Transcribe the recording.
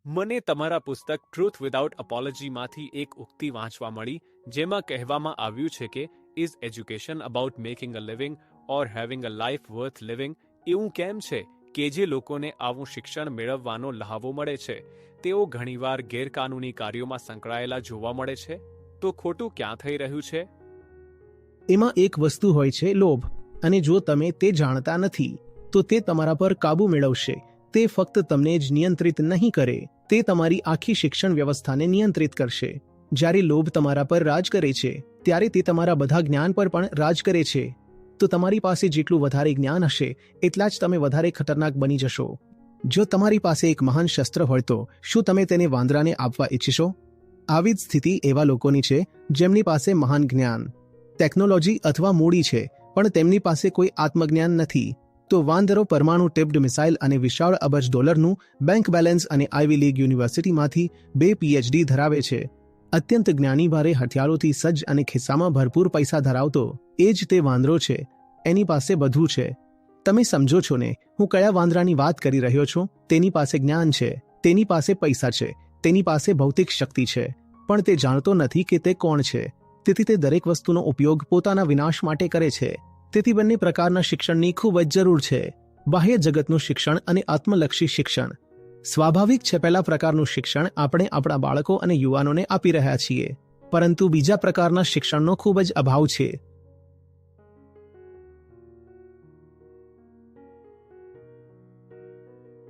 મને તમારા પુસ્તક ટ્રુથ વિધાઉટ અપોલોજીમાંથી એક ઉક્તિ વાંચવા મળી, જેમાં કહેવામાં આવ્યું છે કે is education about making a living or having a life worth living? એવું કેમ છે કે જે લોકોને આવું શિક્ષણ મેળવવાનો લહાવો મળે છે તેઓ ઘણીવાર ગેરકાનૂની કાર્યોમાં સંકળાયેલા જોવા મળે છે? તો ખોટું ક્યાં થઈ રહ્યું છે? એમાં એક વસ્તુ હોય છે લોભ, અને જો તમે તે જાણતા નથી તો તે તમારા પર કાબુ મેળવશે. તે ફક્ત તમને જ નિયંત્રિત નહીં કરે, તે તમારી આખી શિક્ષણ વ્યવસ્થાને નિયંત્રિત કરશે. જ્યારે લોભ તમારા પર રાજ કરે છે ત્યારે તે તમારા બધા જ્ઞાન પર પણ રાજ કરે છે. તો તમારી પાસે જેટલું વધારે જ્ઞાન હશે એટલા જ તમે વધારે ખતરનાક બની જશો. જો તમારી પાસે એક મહાન શસ્ત્ર હોય તો શું તમે તેને વાંદરાને આપવા ઈચ્છશો? આવી જ સ્થિતિ એવા લોકોની છે જેમની પાસે મહાન જ્ઞાન, ટેકનોલોજી અથવા મૂડી છે, પણ તેમની પાસે કોઈ આત્મજ્ઞાન નથી. તો વાંદરો પરમાણુ ટિપ્ડ મિસાઇલ અને વિશાળ અબજ ડોલરનું બેંક બેલેન્સ અને આઈવી લીગ યુનિવર્સિટીમાંથી 2 PhD ધરાવે છે. અત્યંત જ્ઞાની ભારે હથિયારોથી સજ્જ અને ખિસ્સામાં ભરપૂર પૈસા ધરાવતો એ જ તે વાંદરો છે. એની પાસે બધું છે. તમે સમજો છો ને હું કયા વાંદરાની વાત કરી રહ્યો છું? તેની પાસે જ્ઞાન છે, તેની પાસે પૈસા છે, તેની પાસે ભૌતિક શક્તિ છે, પણ તે જાણતો નથી કે તે કોણ છે. તેથી તે દરેક વસ્તુનો ઉપયોગ પોતાના વિનાશ માટે કરે છે. તેથી બંને પ્રકારના શિક્ષણની ખૂબ જ જરૂર છે. બાહ્ય જગતનું શિક્ષણ અને આત્મલક્ષી શિક્ષણ. સ્વાભાવિક છે પહેલા પ્રકારનું શિક્ષણ આપણે આપણા બાળકો અને યુવાનોને આપી રહ્યા છીએ, પરંતુ બીજા પ્રકારના શિક્ષણનો ખૂબ જ અભાવ છે.